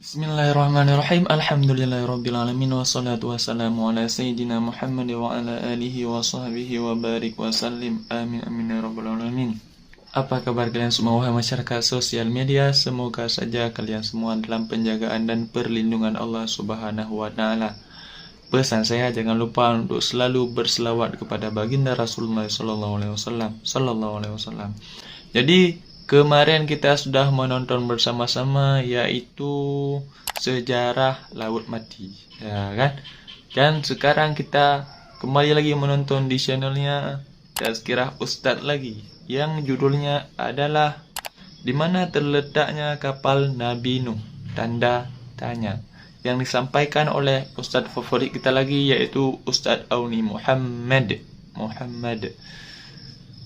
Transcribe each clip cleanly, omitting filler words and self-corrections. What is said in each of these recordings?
Bismillahirrahmanirrahim. Alhamdulillahirrabbilalamin. Wassalatu wassalamu ala sayyidina Muhammad wa ala alihi wa sahbihi wa barik wa sallim. Amin amin ya rabbal alamin. Apa kabar kalian semua wahai masyarakat sosial media? Semoga saja kalian semua dalam penjagaan dan perlindungan Allah Subhanahu wa taala. Pesan saya, jangan lupa untuk selalu berselawat kepada baginda Rasulullah sallallahu alaihi wasallam. Jadi kemarin kita sudah menonton bersama-sama yaitu sejarah Laut Mati, ya kan? Dan sekarang kita kembali lagi menonton di channelnya Tazkirah Ustadz lagi, yang judulnya adalah Di mana terletaknya kapal Nabi Nuh? Tanda tanya, yang disampaikan oleh Ustadz favorit kita lagi yaitu Ustadz Auni Muhammad.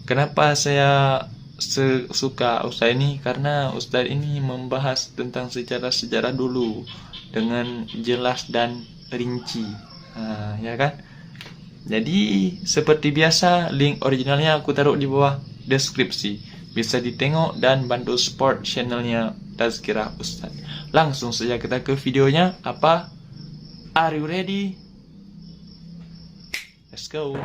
Kenapa saya suka Ustadz ini? Karena Ustadz ini membahas tentang sejarah-sejarah dulu dengan jelas dan rinci, ya kan? Jadi seperti biasa, link originalnya aku taruh di bawah deskripsi. Bisa ditengok dan bantu support channelnya Tazkirah Ustadz. Langsung saja kita ke videonya. Apa? Are you ready? Let's go.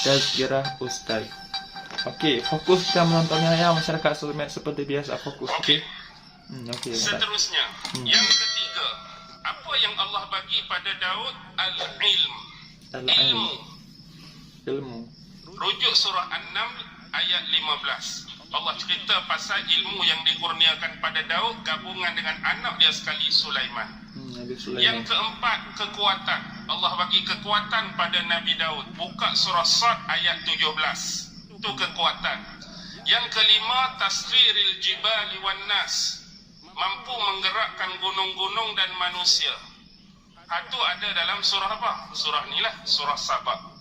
Tazkirah Ustadz. Oke, fokus kita menontonnya ya masyarakat seperti biasa, fokus. Oke. Seterusnya, yang ketiga, apa yang Allah bagi pada Daud? Ilmu. Rujuk surah An-Naml ayat 15. Allah cerita pasal ilmu yang dikurniakan pada Daud gabungan dengan anak dia sekali Sulaiman. Yang keempat, kekuatan. Allah bagi kekuatan pada Nabi Daud. Buka surah Sad ayat 17. Itu kekuatan. Yang kelima, taskhiril jibali wan nas. Mampu menggerakkan gunung-gunung dan manusia. Itu ada dalam surah apa? Surah inilah, surah Sabah.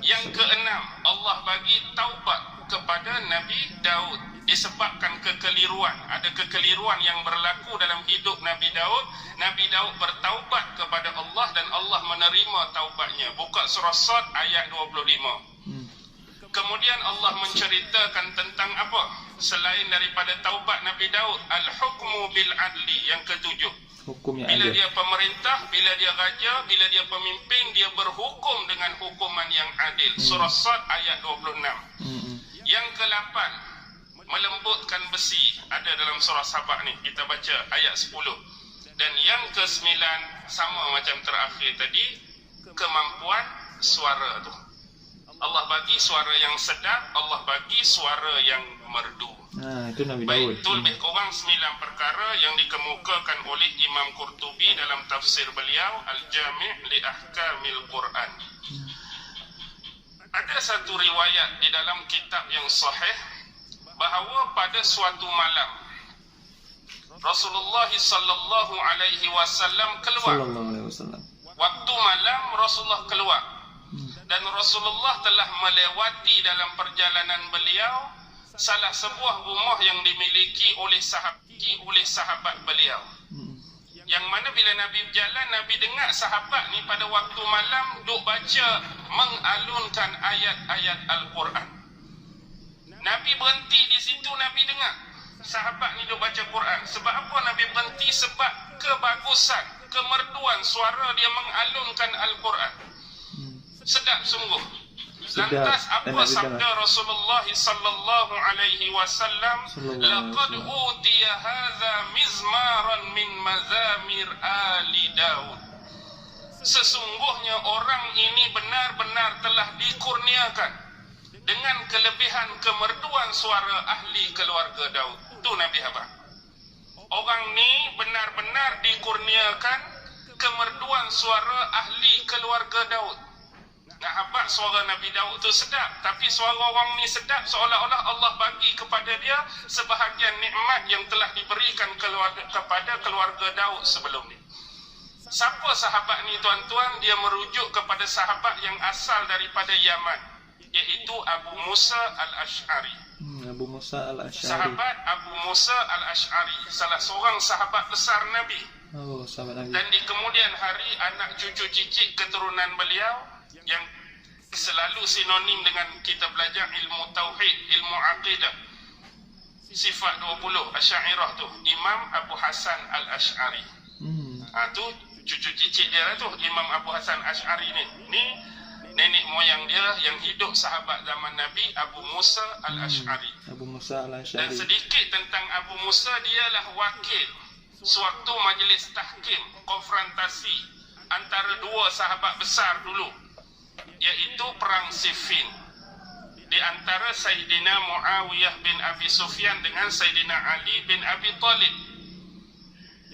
Yang keenam, Allah bagi taubat kepada Nabi Daud disebabkan kekeliruan. Ada kekeliruan yang berlaku dalam hidup Nabi Daud. Nabi Daud bertaubat kepada Allah dan Allah menerima taubatnya. Buka surah Sad ayat 25. Kemudian Allah menceritakan tentang apa? Selain daripada taubat Nabi Daud, al-hukmu bil adli, yang ketujuh. Bila dia pemerintah, bila dia raja, bila dia pemimpin, dia berhukum dengan hukuman yang adil. Surah Sad ayat 26. Yang ke-8, melembutkan besi. Ada dalam surah Sabah ni, kita baca ayat 10. Dan yang ke-9, sama macam terakhir tadi, kemampuan suara tu. Allah bagi suara yang sedap, Allah bagi suara yang merdu. Itu Nabi Daud. Itu lebih kurang 9 perkara yang dikemukakan oleh Imam Qurtubi dalam tafsir beliau Al-Jami' li Ahkamil Quran. Ada satu riwayat di dalam kitab yang sahih bahawa pada suatu malam Rasulullah sallallahu alaihi wasallam keluar. Waktu malam Rasulullah keluar. Dan Rasulullah telah melewati dalam perjalanan beliau salah sebuah rumah yang dimiliki oleh sahabat beliau. Yang mana bila Nabi berjalan, Nabi dengar sahabat ni pada waktu malam duk baca, mengalunkan ayat-ayat Al-Quran. Nabi berhenti di situ, Nabi dengar sahabat ni duk baca Quran. Sebab apa Nabi berhenti? Sebab kebagusan, kemerduan suara dia mengalunkan Al-Quran. Sedap sungguh. Lantas apa sabda Rasulullah sallallahu alaihi wasallam? Laqad utiya hadza mizmaran min mazamir ali Daud. Sesungguhnya orang ini benar-benar telah dikurniakan dengan kelebihan kemerduan suara ahli keluarga Daud. Itu Nabi Habib. Orang ni benar-benar dikurniakan kemerduan suara ahli keluarga Daud. Nak habaq suara Nabi Daud tu sedap, tapi suara orang ni sedap seolah-olah Allah bagi kepada dia sebahagian nikmat yang telah diberikan kepada keluarga Daud sebelum ni. Siapa sahabat ni tuan-tuan? Dia merujuk kepada sahabat yang asal daripada Yaman, iaitu Abu Musa al-Ash'ari. Abu Musa al-Ash'ari. Sahabat Abu Musa al-Ash'ari, salah seorang sahabat besar Nabi. Sahabat Nabi. Dan di kemudian hari anak cucu cicit keturunan beliau yang selalu sinonim dengan kita belajar ilmu tauhid, ilmu aqidah. sifat 20 Asy'ariyah tu Imam Abu Hasan Al-Asy'ari. Tu cucu cicit dia lah tu, Imam Abu Hasan Asy'ari ni. Ni nenek moyang dia yang hidup sahabat zaman Nabi, Abu Musa Al-Asy'ari. Abu Musa Dan Al-Asy'ari. sedikit tentang Abu Musa, dialah wakil sewaktu majlis tahkim konfrontasi antara dua sahabat besar dulu, iaitu perang Siffin di antara Sayyidina Muawiyah bin Abi Sufyan dengan Sayyidina Ali bin Abi Talib.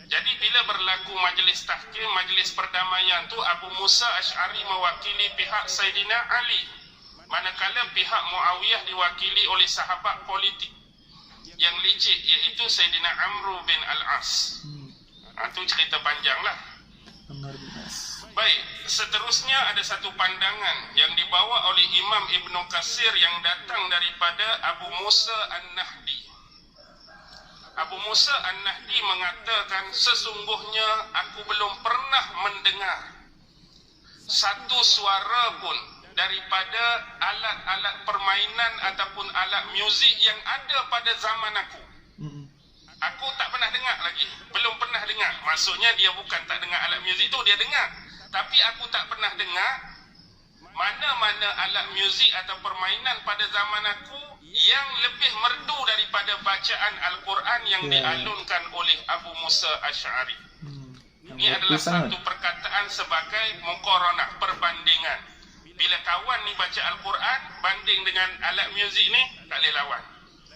Jadi bila berlaku majlis tahkim, majlis perdamaian tu, Abu Musa Asy'ari mewakili pihak Sayyidina Ali, manakala pihak Muawiyah diwakili oleh sahabat politik yang licik, iaitu Sayyidina Amr bin Al-As. Itu cerita panjang lah. Baik, seterusnya ada satu pandangan yang dibawa oleh Imam Ibnu Katsir yang datang daripada Abu Musa An-Nahdi. Abu Musa An-Nahdi mengatakan, sesungguhnya aku belum pernah mendengar satu suara pun daripada alat-alat permainan ataupun alat muzik yang ada pada zaman aku. Aku tak pernah dengar lagi, belum pernah dengar. Maksudnya dia bukan tak dengar alat muzik tu, dia dengar. Tapi aku tak pernah dengar mana-mana alat muzik atau permainan pada zaman aku yang lebih merdu daripada bacaan Al-Quran yang dialunkan oleh Abu Musa Asy'ari. Ini adalah satu perkataan sebagai muqaranah, perbandingan. Bila kawan ni baca Al-Quran banding dengan alat muzik ni, tak boleh lawan.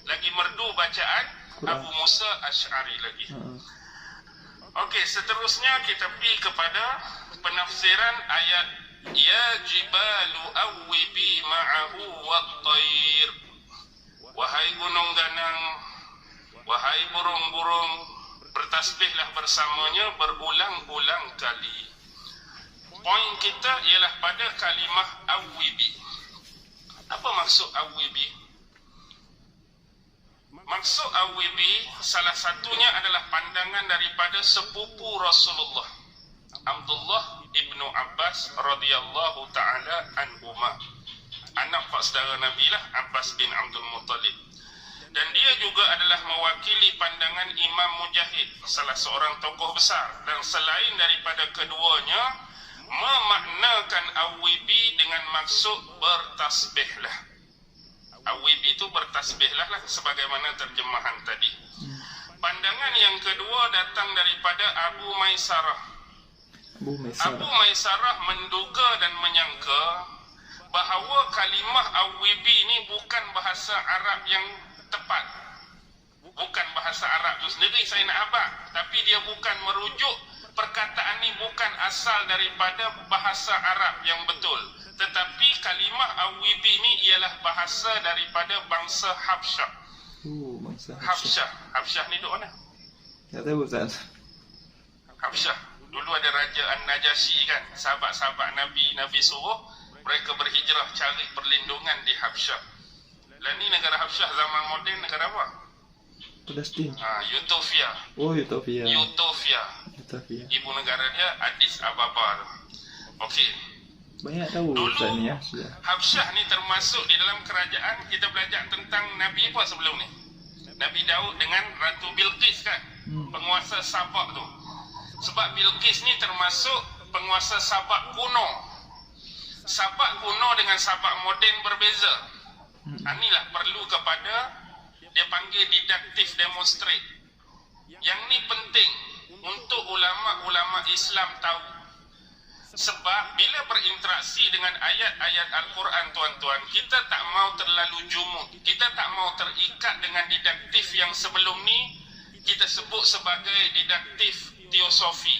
Lagi merdu bacaan Abu Musa Asy'ari lagi. Okey, seterusnya kita pergi kepada penafsiran ayat ya jibalu awwibi ma'ahu wat-thair. Wahai gunung ganang, wahai burung-burung, bertasbihlah bersamanya berulang-ulang kali. Poin kita ialah pada kalimah awwibi. Apa maksud awwibi? Maksud awwibi salah satunya adalah pandangan daripada sepupu Rasulullah, Abdullah ibnu Abbas radhiyallahu taala anhuma, anak pak saudara Nabi lah, Abbas bin Abdul Muttalib. Dan dia juga adalah mewakili pandangan Imam Mujahid, salah seorang tokoh besar. Dan selain daripada keduanya, memaknakan awwibi dengan maksud bertasbihlah. Awwibi itu bertasbihlah lah, sebagaimana terjemahan tadi. Pandangan yang kedua datang daripada Abu Maisarah. Abu Maisarah menduga dan menyangka bahawa kalimah awwibi ini bukan bahasa Arab yang tepat. Bukan bahasa Arab itu sendiri saya nak abad, tapi dia bukan merujuk, perkataan ini bukan asal daripada bahasa Arab yang betul, tetapi kalimah awwibi ini ialah bahasa daripada bangsa Habsyah. Bangsa Habsyah. Habsyah ni duk mana? Tak tahu Ustaz. Habsyah. Dulu ada Raja An-Najasyi kan, sahabat-sahabat Nabi suruh mereka berhijrah cari perlindungan di Habsyah. Dan ni negara Habsyah zaman moden negara apa? Palestin. Utopia. Oh, Utopia. Utopia. Ibu negara dia Addis Ababa tu. Okey. Banyak tahu dulu Ustaz ni ya. Habsyah ni termasuk di dalam kerajaan. Kita belajar tentang Nabi apa sebelum ni? Nabi Daud dengan Ratu Bilqis kan, penguasa Sabak tu. Sebab Bilqis ni termasuk penguasa Sabak kuno. Sabak kuno dengan Sabak moden berbeza. Inilah perlu kepada, dia panggil didaktif demonstrate. Yang ni penting untuk ulama-ulama Islam tahu. Sebab bila berinteraksi dengan ayat-ayat Al-Quran, tuan-tuan, kita tak mau terlalu jumud. Kita tak mau terikat dengan didaktif yang sebelum ni kita sebut sebagai didaktif teosofi,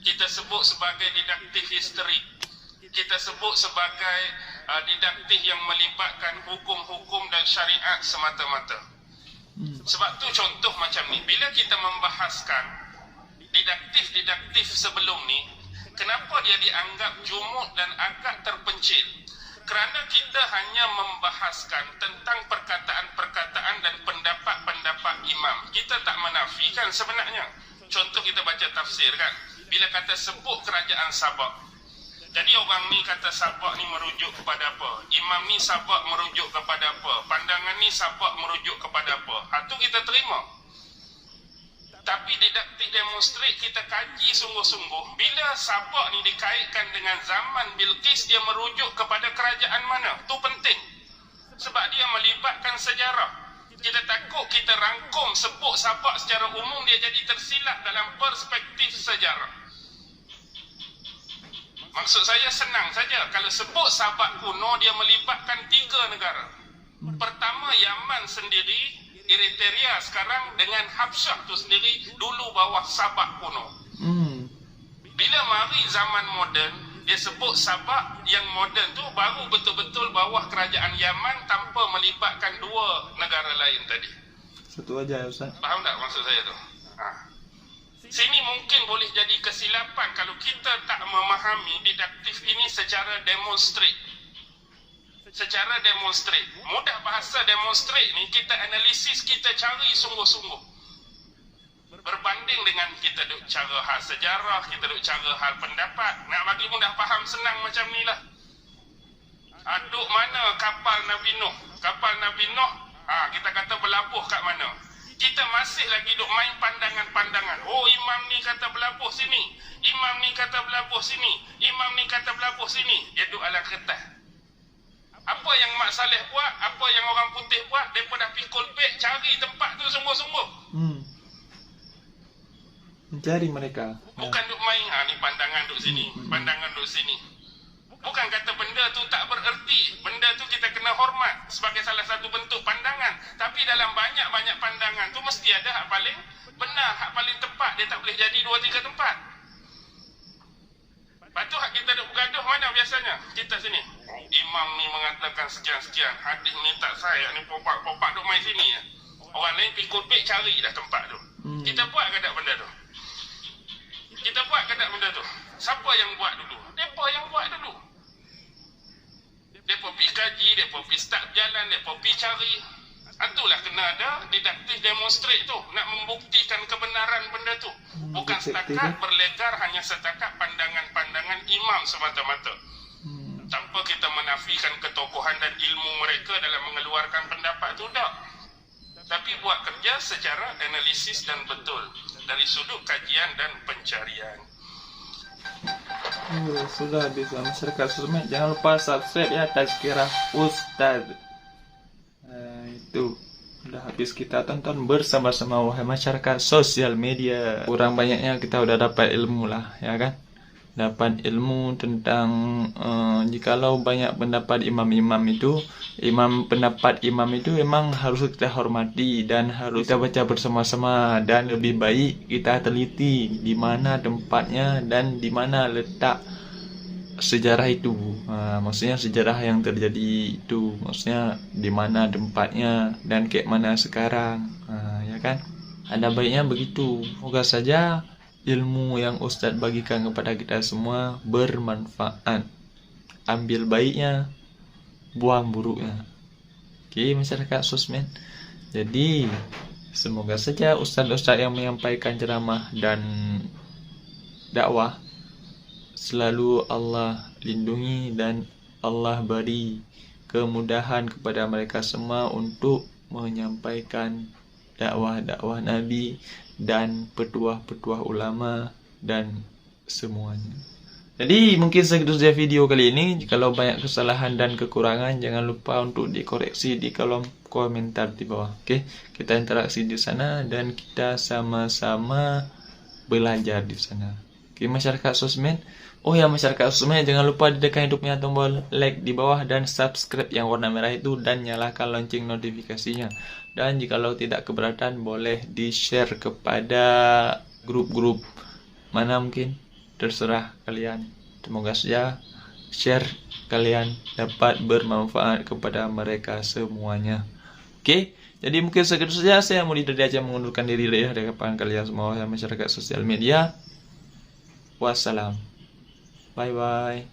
kita sebut sebagai didaktif historik, kita sebut sebagai didaktif yang melibatkan hukum-hukum dan syariat semata-mata. Sebab tu contoh macam ni, bila kita membahaskan didaktif sebelum ni, kenapa dia dianggap jumud dan agak terpencil? Kerana kita hanya membahaskan tentang perkataan-perkataan dan pendapat-pendapat imam. Kita tak menafikan sebenarnya. Contoh kita baca tafsir kan, bila kata sebut kerajaan Sabak, Jadi orang ni kata sabak ni merujuk kepada apa? Imam ni sabak merujuk kepada apa? Pandangan ni sabak merujuk kepada apa? Itu kita terima. Tapi didaktik demonstrate kita kaji sungguh-sungguh. Bila sabak ni dikaitkan dengan zaman Bilqis, dia merujuk kepada kerajaan mana? Itu penting. Sebab dia melibatkan sejarah. Kita takut kita rangkum sebut sabak secara umum, dia jadi tersilap dalam perspektif sejarah. Maksud saya senang saja. Kalau sebut sabak kuno, dia melibatkan 3 negara. Pertama, Yaman sendiri, Eritrea sekarang, dengan Habsyah tu sendiri, dulu bawah sabak kuno. Bila mari zaman moden, dia sebut sabak yang moden tu baru betul-betul bawah kerajaan Yaman tanpa melibatkan 2 negara lain tadi. Satu aja, Ustaz. Faham tak maksud saya tu? Sini mungkin boleh jadi kesilapan kalau kita tak memahami didaktif ini secara demonstrate. Secara demonstrate. Mudah bahasa demonstrate ni, kita analisis, kita cari sungguh-sungguh. Berbanding dengan kita duk cara hal sejarah, kita duk cara hal pendapat. Nak bagi mudah faham senang macam ni lah. Duk mana kapal Nabi Nuh? Kapal Nabi Nuh, kita kata berlabuh kat mana? Kita masih lagi duk main pandangan-pandangan. Oh, imam ni kata berlabuh sini, imam ni kata berlabuh sini, imam ni kata berlabuh sini. Dia duk ala kertas. Apa yang Mak Saleh buat, apa yang orang putih buat, mereka dah pikul pek cari tempat tu sungguh-sungguh. Mencari mereka. Bukan duk main, ni pandangan duk sini, pandangan duk sini. Bukan kata benda tu tak bererti. Benda tu kita kena hormat sebagai salah satu bentuk pandangan. Tapi dalam banyak-banyak pandangan tu mesti ada hak paling benar, hak paling tepat. Dia tak boleh jadi 2-3 tempat. Lepas tu hak kita duk bergaduh mana biasanya? Kita sini, imam ni mengatakan sekian-sekian, hadis ni tak sahih, ni popak-popak duk main sini ya. Orang lain pikul pek cari dah tempat tu. Kita buat ke tak benda tu? Kita buat ke tak benda tu? Siapa yang buat dulu? Mereka yang buat dulu. Mereka pergi kaji, mereka pergi start berjalan, mereka pergi cari. Itulah kena ada didaktif demonstrate tu. Nak membuktikan kebenaran benda tu. Bukan setakat berlegar hanya setakat pandangan-pandangan imam semata-mata. Tanpa kita menafikan ketokohan dan ilmu mereka dalam mengeluarkan pendapat tu, tak. Tapi buat kerja secara analisis dan betul. Dari sudut kajian dan pencarian. Sudah habis masyarakat sosmed. Jangan lupa subscribe ya, Tazkirah Ustaz. Itu udah habis kita tonton bersama-sama, wahai masyarakat sosial media. Kurang banyaknya kita udah dapat ilmu lah, ya kan? Dapat ilmu tentang jikalau banyak pendapat imam-imam itu, pendapat imam itu memang harus kita hormati dan harus kita baca bersama-sama, dan lebih baik kita teliti di mana tempatnya dan di mana letak sejarah itu. Maksudnya sejarah yang terjadi itu, maksudnya di mana tempatnya dan kayak mana sekarang, ya kan? Ada baiknya begitu. Moga saja ilmu yang Ustaz bagikan kepada kita semua bermanfaat. Ambil baiknya, buang buruknya. Oke, masyarakat sosmed. Jadi, semoga saja Ustaz-Ustaz yang menyampaikan ceramah dan dakwah selalu Allah lindungi dan Allah beri kemudahan kepada mereka semua untuk menyampaikan dakwah-dakwah Nabi dan petuah-petuah ulama dan semuanya. Jadi mungkin segitu saja video kali ini. Jikalau banyak kesalahan dan kekurangan, jangan lupa untuk dikoreksi di kolom komentar di bawah. Oke, kita interaksi di sana dan kita sama-sama belajar di sana. Oke, masyarakat sosmed. Oh ya, masyarakat sosmed, jangan lupa ditekan hidupnya tombol like di bawah dan subscribe yang warna merah itu dan nyalakan lonceng notifikasinya. Dan jikalau tidak keberatan, boleh di-share kepada grup-grup mana mungkin, terserah kalian. Semoga saja share kalian dapat bermanfaat kepada mereka semuanya. Oke, jadi mungkin segitu saja. Saya Mudi dari Aceh mengundurkan diri dari hadapan kalian semua yang masyarakat sosial media. Wassalam. Bye bye.